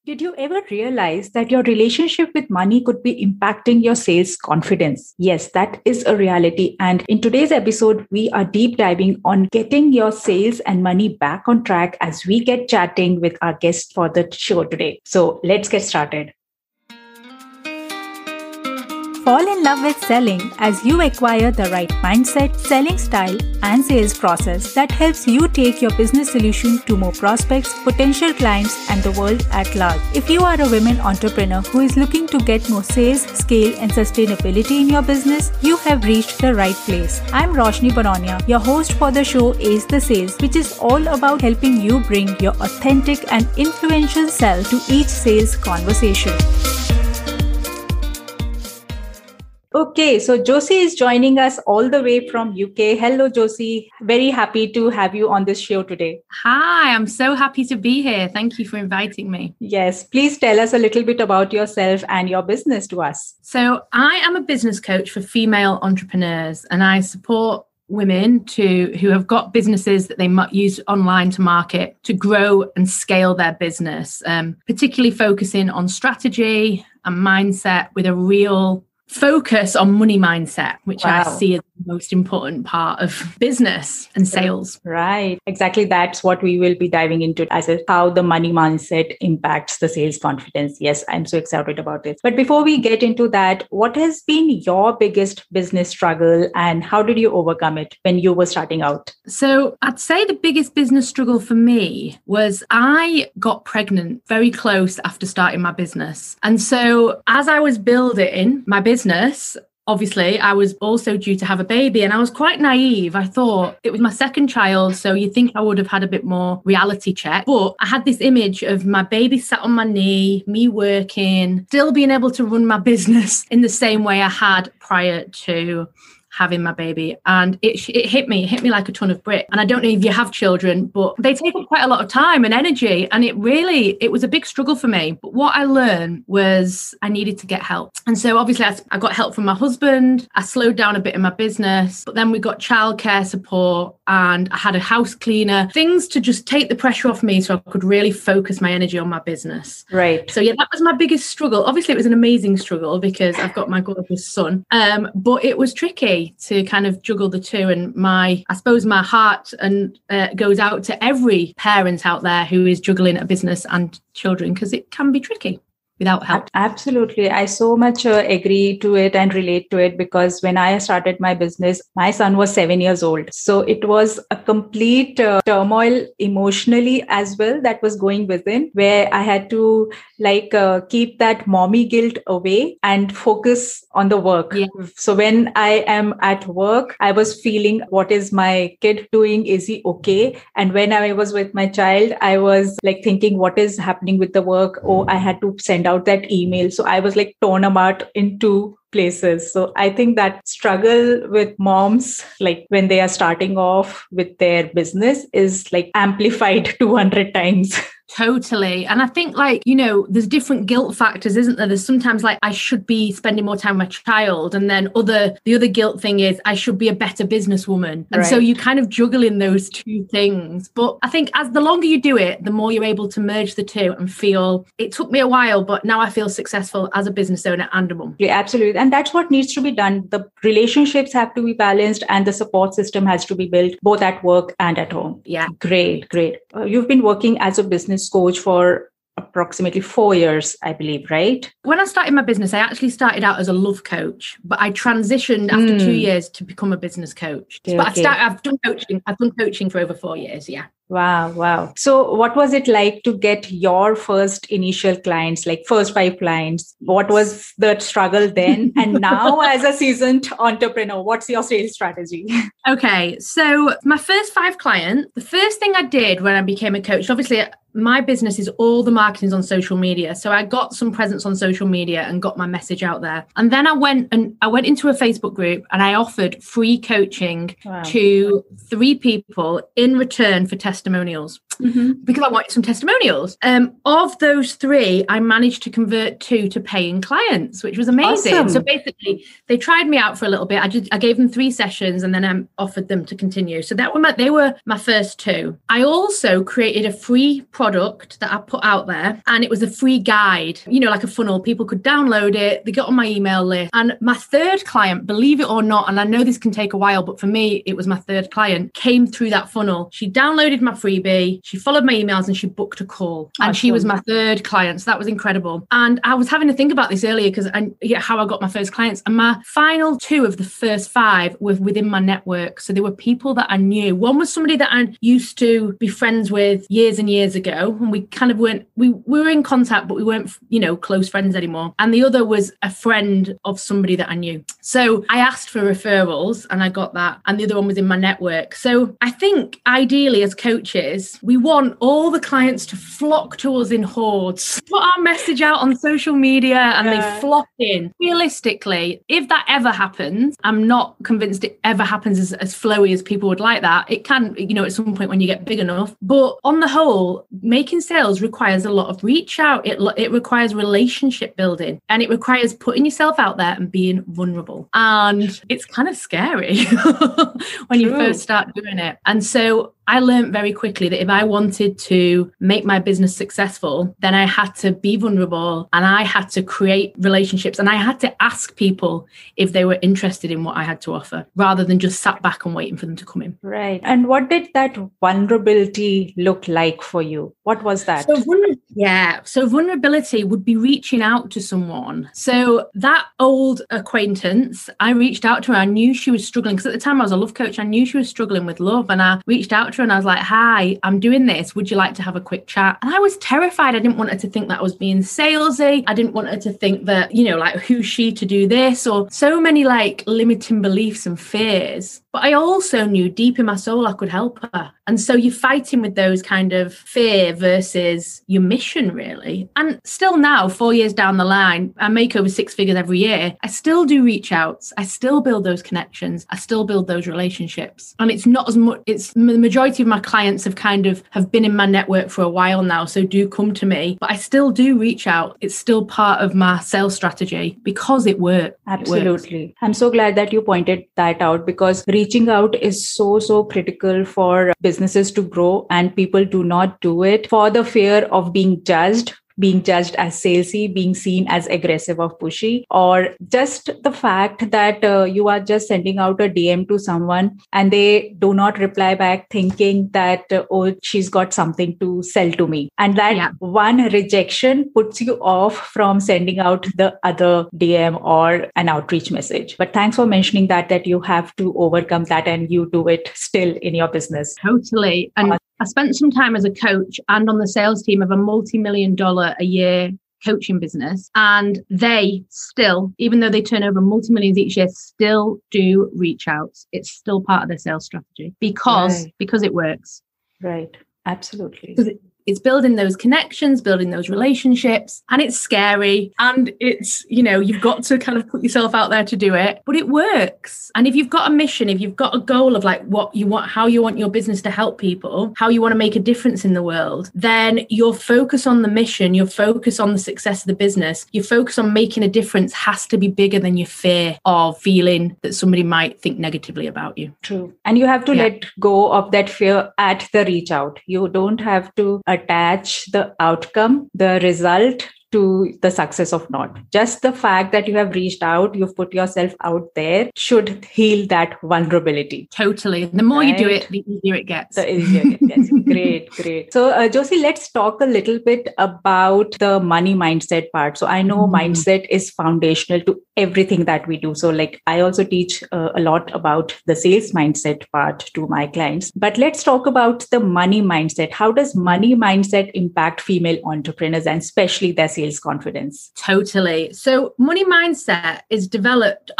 Did you ever realize that your relationship with money could be impacting your sales confidence? Yes, that is a reality. And in today's episode, we are deep diving on getting your sales and money back on track as we get chatting with our guest for the show today. So let's get started. Fall in love with selling as you acquire the right mindset, selling style, and sales process that helps you take your business solution to more prospects, potential clients, and the world at large. If you are a women entrepreneur who is looking to get more sales, scale, and sustainability in your business, you have reached the right place. I'm Roshni BAronia, your host for the show Ace the Sales, which is all about helping you bring your authentic and influential self to each sales conversation. Okay, so Josie is joining us all the way from UK. Hello, Josie. Very happy to have you on this show today. Hi, I'm so happy to be here. Thank you for inviting me. Yes, please tell us a little bit about yourself and your business to us. So I am a business coach for female entrepreneurs, and I support women who have got businesses that they might use online to market to grow and scale their business, particularly focusing on strategy and mindset with a real focus on money mindset, which I see as the most important part of business and sales. Right. Exactly. That's what we will be diving into as how the money mindset impacts the sales confidence. Yes, I'm so excited about this. But before we get into that, what has been your biggest business struggle and how did you overcome it when you were starting out? So I'd say the biggest business struggle for me was I got pregnant very close after starting my business. And so as I was building my business, obviously, I was also due to have a baby and I was quite naive. I thought it was my second child, so you'd think I would have had a bit more reality check. But I had this image of my baby sat on my knee, me working, still being able to run my business in the same way I had prior to having my baby. And it hit me like a ton of bricks. And I don't know if you have children, but they take up quite a lot of time and energy. And it was a big struggle for me. But what I learned was I needed to get help. And so obviously I got help from my husband. I slowed down a bit in my business, but then we got childcare support and I had a house cleaner, things to just take the pressure off me so I could really focus my energy on my business. Right. So yeah, that was my biggest struggle. Obviously it was an amazing struggle because I've got my gorgeous son, but it was tricky to kind of juggle the two. And I suppose my heart goes out to every parent out there who is juggling a business and children, because it can be tricky without help. Absolutely. I so much agree to it and relate to it because when I started my business, my son was 7 years old. So it was a complete turmoil emotionally as well that was going within, where I had to keep that mommy guilt away and focus on the work. Yeah. So when I am at work, I was feeling, what is my kid doing? Is he okay? And when I was with my child, I was thinking, what is happening with the work? Oh, I had to send out that email. So I was torn apart in two places. So I think that struggle with moms, when they are starting off with their business, is amplified 200 times. Totally. And I think there's different guilt factors, isn't there? There's sometimes I should be spending more time with my child. And then the other guilt thing is I should be a better businesswoman. And so you kind of juggle in those two things. But I think as the longer you do it, the more you're able to merge the two and feel, it took me a while, but now I feel successful as a business owner and a mum. Yeah, absolutely. And that's what needs to be done. The relationships have to be balanced and the support system has to be built both at work and at home. Yeah. Great. You've been working as a business coach for approximately 4 years, I believe, right? When I started my business, I actually started out as a love coach, but I transitioned after 2 years to become a business coach. Okay, but I've done coaching for over 4 years. Yeah. Wow. So what was it like to get your first initial clients, first 5 clients? What was the struggle then? And now as a seasoned entrepreneur, what's your sales strategy? Okay. So my first 5 clients, the first thing I did when I became a coach, obviously my business is all the marketing's on social media. So I got some presence on social media and got my message out there. And then I went into a Facebook group and I offered free coaching to 3 people in return for testimonials. because I wanted some testimonials. Of those 3, I managed to convert 2 to paying clients, which was amazing. Awesome. So basically, they tried me out for a little bit. I gave them 3 sessions and then I offered them to continue. So they were my first 2. I also created a free product that I put out there, and it was a free guide, like a funnel. People could download it. They got on my email list. And my 3rd client, believe it or not, and I know this can take a while, but for me, it was my 3rd client, came through that funnel. She downloaded my freebie. She followed my emails and she booked a call. And she was my 3rd client. So that was incredible. And I was having to think about this earlier because how I got my first clients. And my final 2 of the first 5 were within my network. So they were people that I knew. One was somebody that I used to be friends with years and years ago. And we kind of weren't, we were in contact, but we weren't, close friends anymore. And the other was a friend of somebody that I knew. So I asked for referrals and I got that. And the other one was in my network. So I think ideally as coaches, we want all the clients to flock to us in hordes, put our message out on social media and they flock in. Realistically, if that ever happens, I'm not convinced it ever happens as flowy as people would like that. It can, at some point when you get big enough. But on the whole, making sales requires a lot of reach out. It requires relationship building and it requires putting yourself out there and being vulnerable. And it's kind of scary when you first start doing it. And so I learned very quickly that if I wanted to make my business successful, then I had to be vulnerable and I had to create relationships and I had to ask people if they were interested in what I had to offer rather than just sat back and waiting for them to come in. Right. And what did that vulnerability look like for you? What was that? So vulnerability would be reaching out to someone. So that old acquaintance, I reached out to her. I knew she was struggling because at the time I was a love coach. I knew she was struggling with love and I reached out to her and I was like, hi, I'm doing this. Would you like to have a quick chat? And I was terrified. I didn't want her to think that I was being salesy. I didn't want her to think that, who's she to do this or so many limiting beliefs and fears. But I also knew deep in my soul I could help her. And so you're fighting with those kind of fear versus your mission, really. And still now, 4 years down the line, I make over 6 figures every year. I still do reach outs. I still build those connections. I still build those relationships. And it's not as much, it's the majority of my clients have been in my network for a while now. So do come to me, but I still do reach out. It's still part of my sales strategy because it works. Absolutely. It works. I'm so glad that you pointed that out because reaching out is so critical for businesses to grow and people do not do it for the fear of being judged as salesy, being seen as aggressive or pushy, or just the fact that you are just sending out a DM to someone and they do not reply back thinking that, she's got something to sell to me. And that one rejection puts you off from sending out the other DM or an outreach message. But thanks for mentioning that you have to overcome that and you do it still in your business. Totally. And I spent some time as a coach and on the sales team of a multi-million-dollar a year coaching business. And they still, even though they turn over multi-millions each year, still do reach outs. It's still part of their sales strategy because it works. Right. Absolutely. It's building those connections, building those relationships, and it's scary. And it's, you've got to kind of put yourself out there to do it, but it works. And if you've got a mission, if you've got a goal of what you want, how you want your business to help people, how you want to make a difference in the world, then your focus on the mission, your focus on the success of the business, your focus on making a difference has to be bigger than your fear of feeling that somebody might think negatively about you. True. And you have to let go of that fear at the reach out. You don't have to attach the outcome, the result to the success of not. Just the fact that you have reached out, you've put yourself out there should heal that vulnerability. Totally. The more you do it, the easier it gets. The easier it gets. Great. So Josie, let's talk a little bit about the money mindset part. So I know mindset is foundational to everything that we do. So I also teach a lot about the sales mindset part to my clients. But let's talk about the money mindset. How does money mindset impact female entrepreneurs and especially their sales sales confidence? Totally. So our money mindset is developed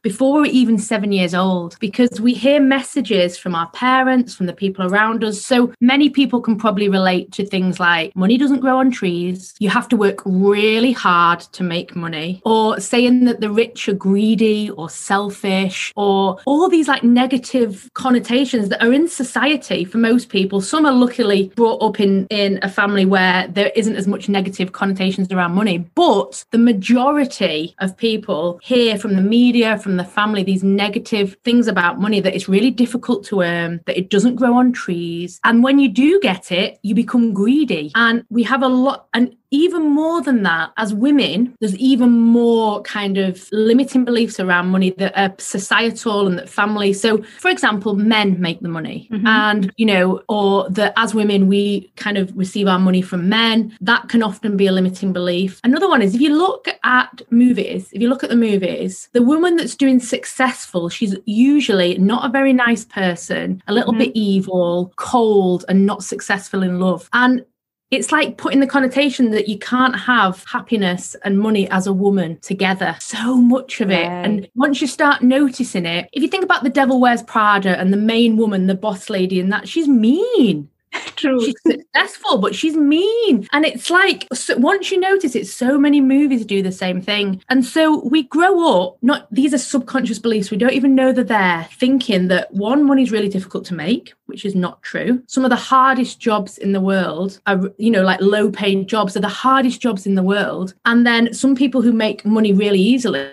before we're even 7 years old, because we hear messages from our parents, from the people around us. So many people can probably relate to things like money doesn't grow on trees. You have to work really hard to make money, or saying that the rich are greedy or selfish, or all these like negative connotations that are in society for most people. Some are luckily brought up in a family where there isn't as much negative connotations around money, but the majority of people hear from the media, from the family, these negative things about money, that it's really difficult to earn, that it doesn't grow on trees. And when you do get it, you become greedy. And we have a lot, and even more than that, as women, there's even more kind of limiting beliefs around money that are societal and that family. So, for example, men make the money, and, or that as women, we kind of receive our money from men. That can often be a limiting belief. Another one is if you look at the movies, the woman that's doing successful, she's usually not a very nice person, a little bit evil, cold, and not successful in love. And it's like putting the connotation that you can't have happiness and money as a woman together. So much of it. And once you start noticing it, if you think about The Devil Wears Prada and the main woman, the boss lady, and that, she's mean. True. She's successful, but she's mean. And it's like, so once you notice it, so many movies do the same thing. And so we grow up, these are subconscious beliefs. We don't even know they're there, thinking that one, money's really difficult to make, which is not true. Some of the hardest jobs in the world are, like low paid jobs are the hardest jobs in the world. And then some people who make money really easily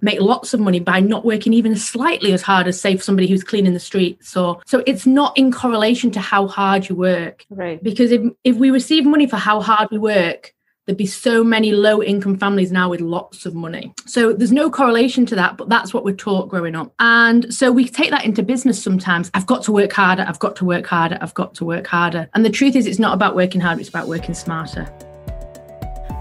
make lots of money by not working even slightly as hard as, say, for somebody who's cleaning the streets. So it's not in correlation to how hard you work. Right. Because if we receive money for how hard we work, there'd be so many low income families now with lots of money. So there's no correlation to that, but that's what we're taught growing up. And so we take that into business sometimes. I've got to work harder. I've got to work harder. I've got to work harder. And the truth is, it's not about working hard. It's about working smarter.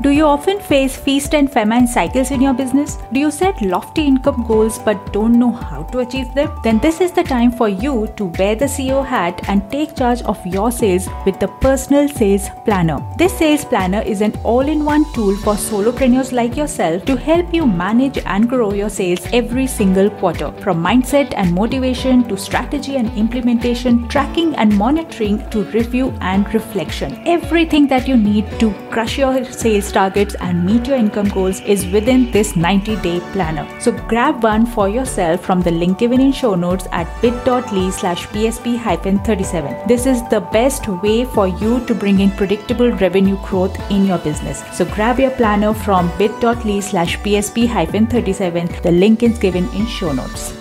Do you often face feast and famine cycles in your business? Do you set lofty income goals but don't know how to achieve them? Then this is the time for you to wear the CEO hat and take charge of your sales with the Personal Sales Planner. This sales planner is an all-in-one tool for solopreneurs like yourself to help you manage and grow your sales every single quarter. From mindset and motivation to strategy and implementation, tracking and monitoring to review and reflection. Everything that you need to crush your sales targets and meet your income goals is within this 90-day planner. So grab one for yourself from the link given in show notes at bit.ly/PSP-37. This is the best way for you to bring in predictable revenue growth in your business. So grab your planner from bit.ly/PSP-37. The link is given in show notes.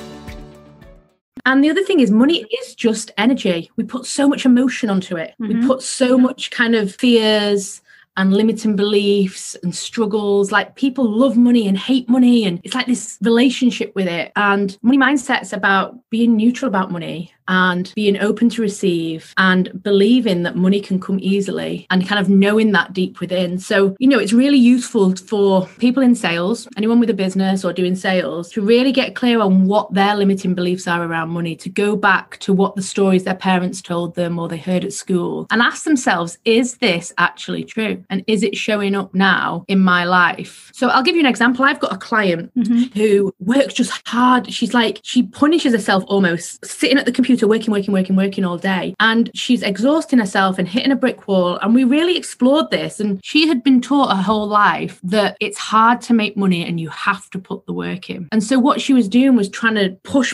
And the other thing is, money is just energy. We put so much emotion onto it. We put so much kind of fears and limiting beliefs and struggles. Like, people love money and hate money, and it's like this relationship with it. And money mindset's about being neutral about money and being open to receive and believing that money can come easily and kind of knowing that deep within. So, it's really useful for people in sales, anyone with a business or doing sales, to really get clear on what their limiting beliefs are around money, to go back to what the stories their parents told them or they heard at school and ask themselves, is this actually true? And is it showing up now in my life? So I'll give you an example. I've got a client who works just hard. She's like, she punishes herself almost, sitting at the computer, working all day. And she's exhausting herself and hitting a brick wall. And we really explored this. And she had been taught her whole life that it's hard to make money and you have to put the work in. And so what she was doing was trying to push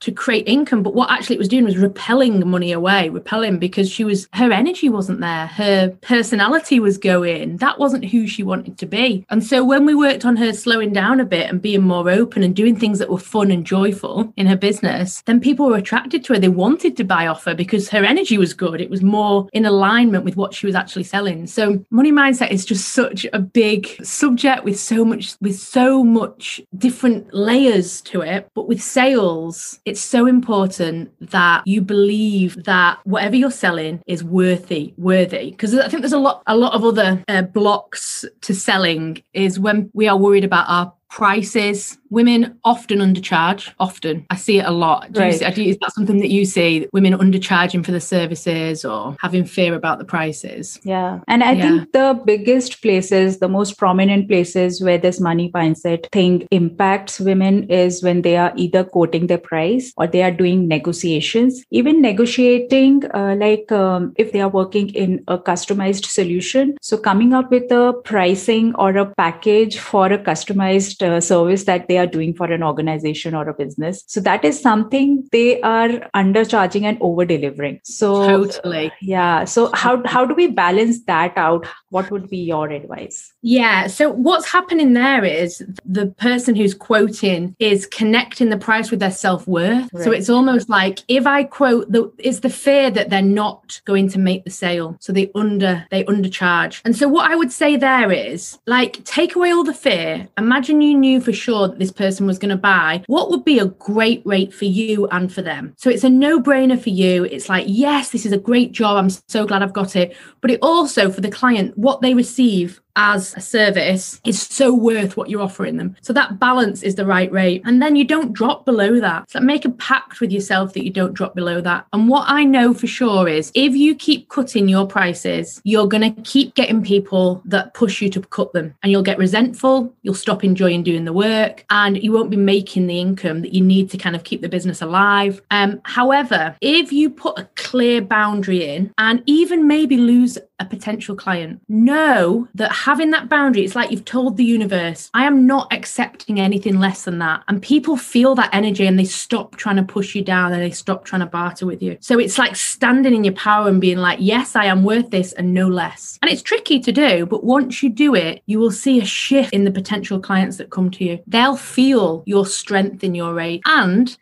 to create income. But what actually it was doing was repelling money away, because her energy wasn't there. Her personality was going. That wasn't who she wanted to be. And so when we worked on her slowing down a bit and being more open and doing things that were fun and joyful in her business, then people were attracted to her. They wanted to buy off her because her energy was good. It was more in alignment with what she was actually selling. So money mindset is just such a big subject with so much different layers to it. But with sales, it's so important that you believe that whatever you're selling is worthy. Because I think there's a lot of other blocks to selling is when we are worried about our prices women often undercharge. Often. I see it a lot. Is that something that you see? Women undercharging for the services or having fear about the prices? Yeah. And I think the biggest places, the most prominent places where this money mindset thing impacts women is when they are either quoting their price or they are doing negotiations. Even negotiating, if they are working in a customized solution. So coming up with a pricing or a package for a customized service that they are doing for an organization or a business. So that is something they are undercharging and over delivering. So totally. Yeah. So how do we balance that out? What would be your advice? Yeah. So what's happening there is the person who's quoting is connecting the price with their self-worth. Right. So it's almost like if I quote, it's the fear that they're not going to make the sale. So they undercharge. And so what I would say there is like, take away all the fear. Imagine you knew for sure that this person was going to buy. What would be a great rate for you and for them? So it's a no-brainer for you. It's like, yes, this is a great job. I'm so glad I've got it. But it also for the client, what they receive as a service is so worth what you're offering them. So that balance is the right rate. And then you don't drop below that. So make a pact with yourself that you don't drop below that. And what I know for sure is if you keep cutting your prices, you're going to keep getting people that push you to cut them. And you'll get resentful. You'll stop enjoying doing the work and you won't be making the income that you need to kind of keep the business alive. However, if you put a clear boundary in and even maybe lose a potential client, know that having that boundary, it's like you've told the universe, I am not accepting anything less than that. And people feel that energy and they stop trying to push you down and they stop trying to barter with you. So it's like standing in your power and being like, yes, I am worth this and no less. And it's tricky to do, but once you do it, you will see a shift in the potential clients that come to you. They'll feel your strength in your rate. And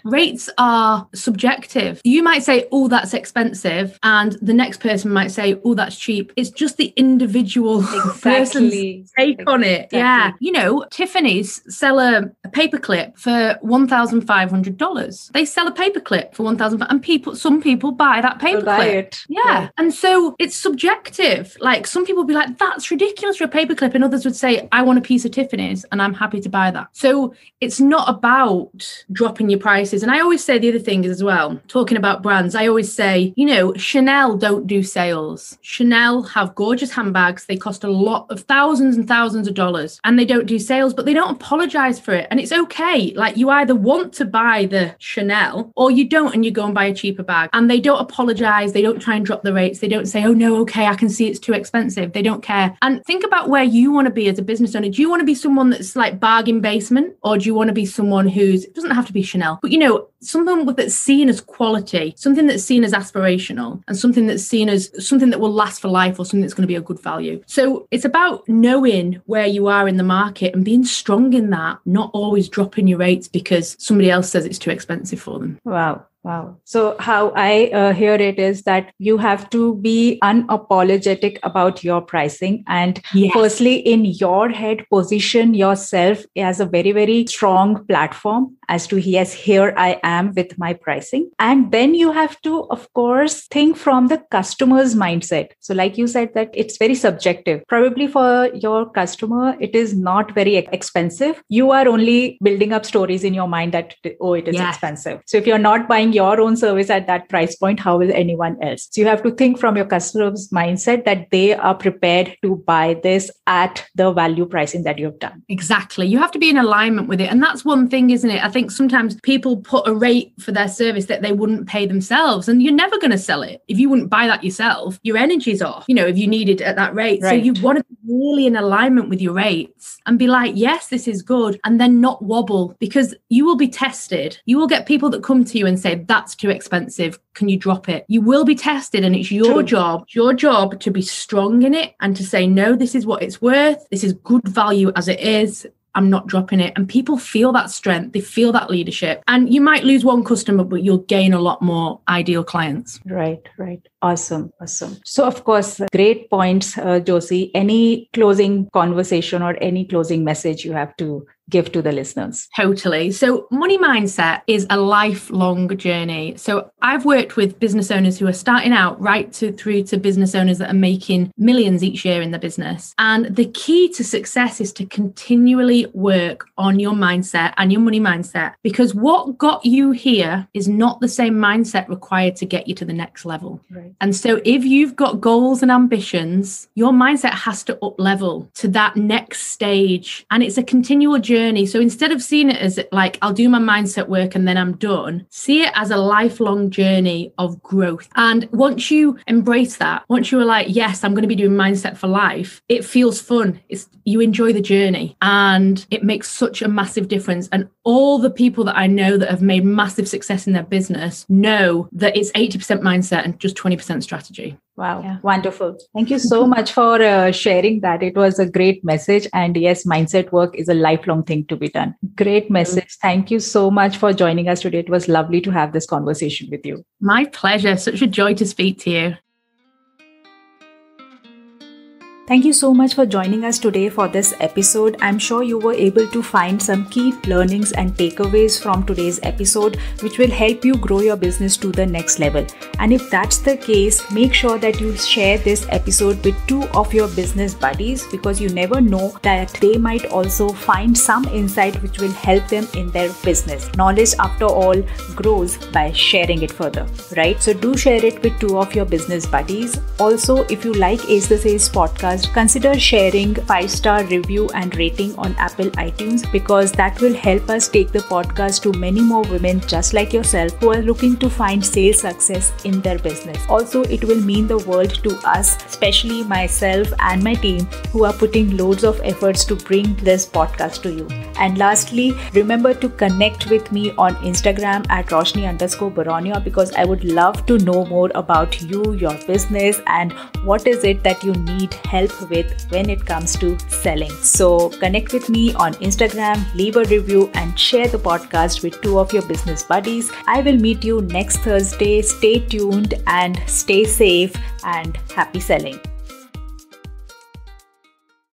rates are subjective. You might say, oh, that's expensive. And the next person might say, oh, that's cheap. It's just the individual person's take on it. Exactly. Yeah. You know, Tiffany's sell a paperclip for $1,500. They sell a paperclip for $1,500 and some people buy that paperclip. Yeah. And so it's subjective. Like some people would be like, that's ridiculous for a paperclip. And others would say, I want a piece of Tiffany's and I'm happy to buy that. So it's not about dropping your prices. And I always say the other thing is as well, talking about brands, I always say, you know, Chanel don't do sales. Chanel have gorgeous handbags. They cost a lot of thousands and thousands of dollars and they don't do sales, but they don't apologize for it. And it's okay. Like you either want to buy the Chanel or you don't and you go and buy a cheaper bag. And they don't apologize. They don't try and drop the rates. They don't say, oh no, okay, I can see it's too expensive. They don't care. And think about where you want to be as a business owner. Do you want to be someone that's like bargain basement or do you want to be someone who's, it doesn't have to be Chanel, but you know, something that's seen as quality, something that's seen as aspirational and something that's seen as something that will last for life or something that's going to be a good value. So it's about knowing where you are in the market and being strong in that, not always dropping your rates because somebody else says it's too expensive for them. Wow. So how I hear it is that you have to be unapologetic about your pricing and firstly in your head, position yourself as a very, very strong platform as to, yes, here I am with my pricing. And then you have to, of course, think from the customer's mindset. So like you said that it's very subjective. Probably for your customer, it is not very expensive. You are only building up stories in your mind that, oh, it is expensive. So if you're not buying your own service at that price point, how will anyone else? So you have to think from your customer's mindset that they are prepared to buy this at the value pricing that you've done. Exactly. You have to be in alignment with it. And that's one thing, isn't it? I think sometimes people put a rate for their service that they wouldn't pay themselves and you're never going to sell it. If you wouldn't buy that yourself, your energy's off, you know, if you need it at that rate. Right. So you want to be really in alignment with your rates and be like, yes, this is good. And then not wobble because you will be tested. You will get people that come to you and say, that's too expensive. Can you drop it? You will be tested and it's your job to be strong in it and to say, no, this is what it's worth. This is good value as it is. I'm not dropping it. And people feel that strength. They feel that leadership. And you might lose one customer, but you'll gain a lot more ideal clients. Right. Awesome. So, of course, great points, Josie. Any closing conversation or any closing message you have to give to the listeners? Totally. So money mindset is a lifelong journey. So I've worked with business owners who are starting out through to business owners that are making millions each year in their business. And the key to success is to continually work on your mindset and your money mindset, because what got you here is not the same mindset required to get you to the next level. Right. And so if you've got goals and ambitions, your mindset has to up level to that next stage. And it's a continual journey. So instead of seeing it as like, I'll do my mindset work and then I'm done, see it as a lifelong journey of growth. And once you embrace that, once you are like, yes, I'm going to be doing mindset for life, it feels fun. You enjoy the journey, and it makes such a massive difference. And all the people that I know that have made massive success in their business know that it's 80% mindset and just 20% strategy. Wow. Yeah. Wonderful. Thank you so much for sharing that. It was a great message. And yes, mindset work is a lifelong thing to be done. Great message. Thank you so much for joining us today. It was lovely to have this conversation with you. My pleasure. Such a joy to speak to you. Thank you so much for joining us today for this episode. I'm sure you were able to find some key learnings and takeaways from today's episode, which will help you grow your business to the next level. And if that's the case, make sure that you share this episode with 2 of your business buddies, because you never know that they might also find some insight which will help them in their business. Knowledge, after all, grows by sharing it further, right? So do share it with 2 of your business buddies. Also, if you like Ace the Sales podcast, consider sharing 5-star review and rating on Apple iTunes, because that will help us take the podcast to many more women just like yourself who are looking to find sales success in their business. Also, it will mean the world to us, especially myself and my team who are putting loads of efforts to bring this podcast to you. And lastly, remember to connect with me on Instagram at Roshni_BAronia, because I would love to know more about you, your business, and what is it that you need help with when it comes to selling. So connect with me on Instagram, leave a review, and share the podcast with 2 of your business buddies. I will meet you next Thursday. Stay tuned and stay safe and happy selling.